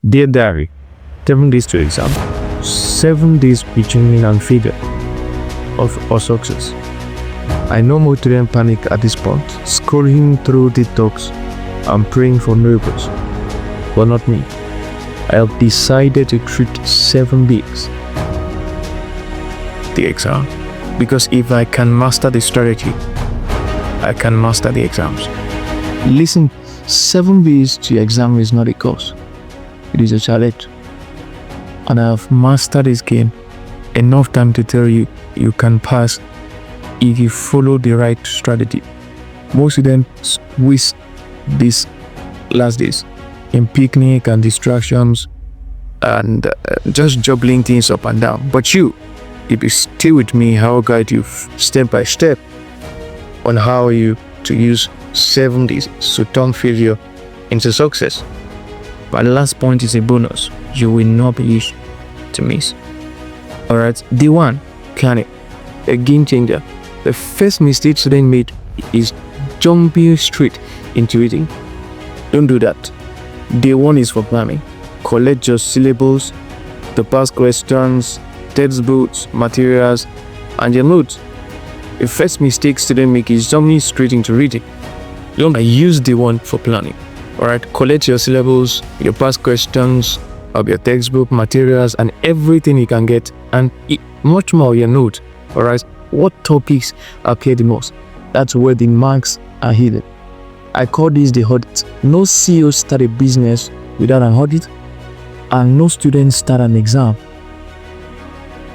Dear Diary, 7 days to exam, 7 days beginning and failure of our success. I know most students panic at this point, scrolling through TikToks and praying for miracles, but not me. I have decided to treat 7 weeks the exam, because if I can master the strategy, I can master the exams. Listen, 7 weeks to exam is not a course. It is a challenge. And I have mastered this game enough time to tell you, you can pass if you follow the right strategy. Most students waste these last days in picnic and distractions and just juggling things up and down. But you, if you stay with me, I will guide you step by step on how you to use 7 days to turn failure into success. But the last point is a bonus you will not be used to miss. Alright, day 1, planning, a game changer. The first mistake students made is jumping straight into reading. Don't do that. Day 1 is for planning. Collect your syllables, the past questions, textbooks, materials, and your notes. The first mistake students make is jumping straight into reading. Don't use day 1 for planning. Alright, collect your syllables, your past questions of your textbook, materials, and everything you can get, and much more your notes. Alright, what topics appear the most? That's where the marks are hidden. I call this the audit. No CEO start a business without an audit, and no student start an exam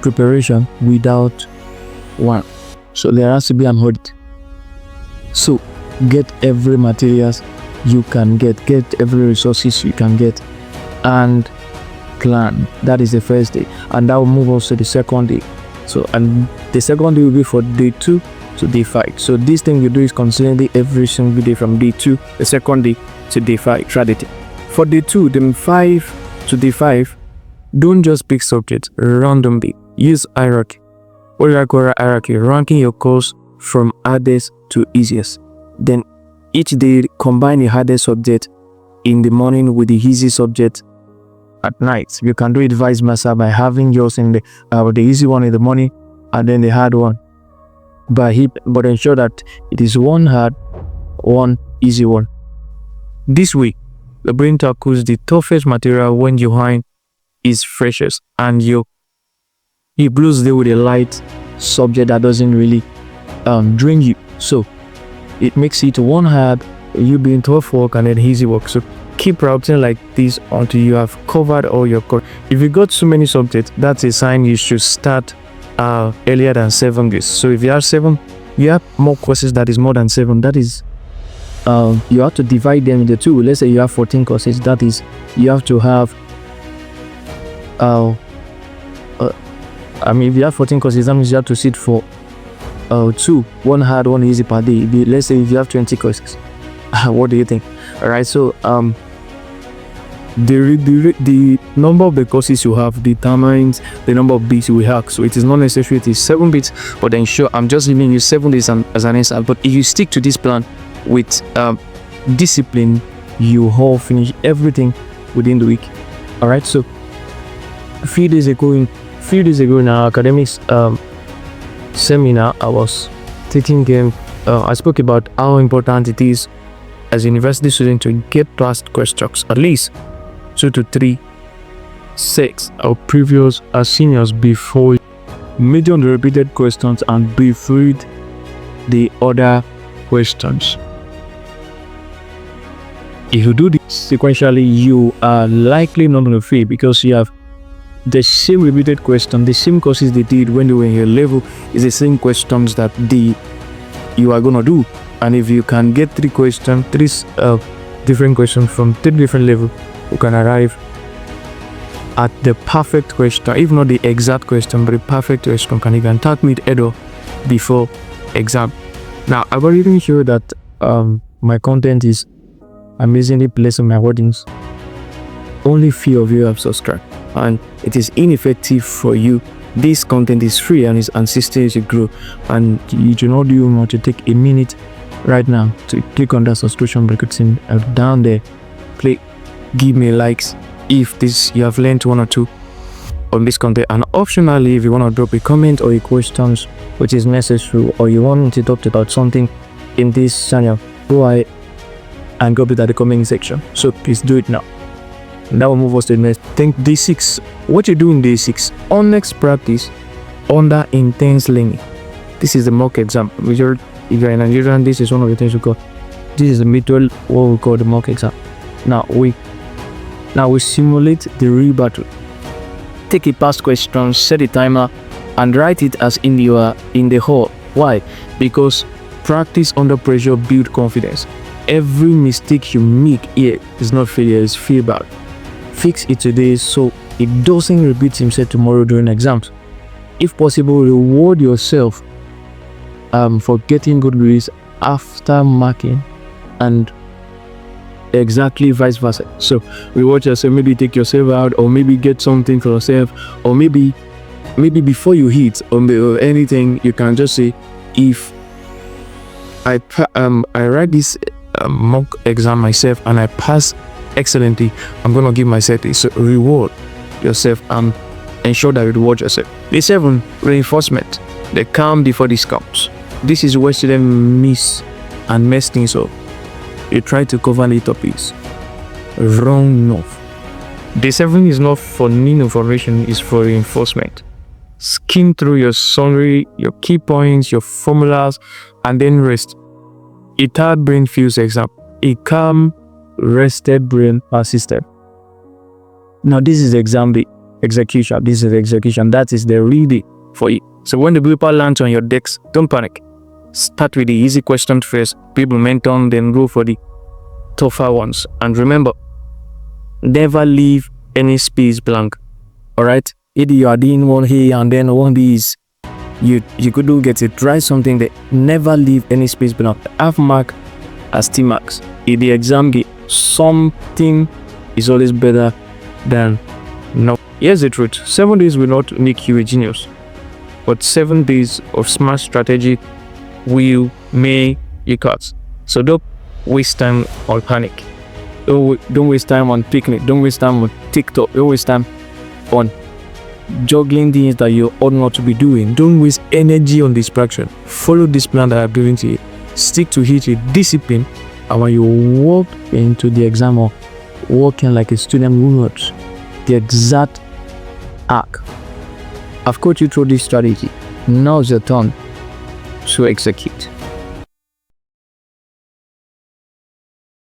preparation without one. So there has to be an audit. So get every materials you can get every resources you can get, and plan. That is the first day, and that will move also to the second day. So, and the second day will be for day 2 to day 5. So this thing you do is consistently every single day from day 2, the second day to day 5. Strategy for day 2, then 5 to day 5. Don't just pick subjects randomly. Use hierarchy. What do I call hierarchy? Ranking your course from hardest to easiest. Then each day combine the hardest subject in the morning with the easy subject at night. You can do it vice versa by having yours in the easy one in the morning and then the hard one. But ensure that it is one hard, one easy one. This way, the brain tackles the toughest material when your mind is freshest, and you blues there with a light subject that doesn't really drain you. So it makes it one hard, you being tough work, and then easy work. So keep routing like this until you have covered all your course. If you got so many subjects, that's a sign you should start earlier than 7 days. So if you have 7, you have more courses that is more than 7. That is, you have to divide them into 2. Let's say you have 14 courses. That is, you have to have if you have 14 courses, that means you have to sit for 2, one hard, one easy per day. Let's say if you have 20 courses. What do you think? All right, so the number of the courses you have determines the number of bits you will have. So it is not necessary it is 7 bits, but ensure I'm just giving you 7 days as an example. But if you stick to this plan with discipline, you all finish everything within the week. All right, so a few days ago in our academics seminar, I was taking I spoke about how important it is as a university student to get past questions, at least 2 to 3 sets our previous as seniors before major on the repeated questions and before the other questions. If you do this sequentially, you are likely not going to fail, because you have the same repeated question, the same courses they did when they were in your level is the same questions that you are gonna do. And if you can get 3 different questions from 3 different levels, you can arrive at the perfect question, if not the exact question, but the perfect question. You can start with error before exam. Now, I've already been sure that my content is amazingly placed on my audience. Only few of you have subscribed, and it is ineffective for you. This content is free and is assisting to grow, and you do not do much to take a minute right now to click on that subscription button down there. Give me likes if this you have learned one or two on this content. And optionally, if you want to drop a comment or a questions which is necessary, or you want to talk about something in this channel, go ahead and drop it at the comment section. So please do it now. That will move us to the next. Think day 6. What you do in day 6? Honest practice under intense learning. This is the mock exam. If you're in Nigerian, this is one of the things we call. This is the middle, what we call the mock exam. Now we simulate the real battle. Take a past question, set a timer, and write it as in the hall. Why? Because practice under pressure builds confidence. Every mistake you make here is not failure, it's feedback. Fix it today so it doesn't repeat himself tomorrow during exams. If possible, reward yourself for getting good grades after marking, and exactly vice versa. So reward yourself, maybe take yourself out, or maybe get something for yourself, or maybe before you hit or anything, you can just say, if I write this mock exam myself and I pass excellently, I'm gonna give myself this. So reward yourself and ensure that you reward yourself. Day 7, reinforcement. The calm before discounts. This is where students miss and mess things up. You try to cover the topics wrong enough. Day 7 is not for new information, it's for reinforcement. Skim through your summary, your key points, your formulas, and then rest. A tired brain feels exam. A calm, rested brain persisted. Now this is exam day execution. This is execution. That is the ready for it. So when the paper lands on your decks, don't panic. Start with the easy questions first, build momentum, then go for the tougher ones. And remember, never leave any space blank. Alright? Either you are doing one here and then one is you could do get it. Try something that never leave any space blank. Half mark as T marks. In the exam game, something is always better than no. Here's the truth. 7 days will not make you a genius, but 7 days of smart strategy will make you cut. So don't waste time on panic. Don't waste time on picnic. Don't waste time on TikTok. Don't waste time on juggling things that you ought not to be doing. Don't waste energy on distraction. Follow this plan that I've given to you. Stick to it with discipline, and when you walk into the exam or walking like a student who knows the exact arc, I've coached you through this strategy. Now's your turn to execute.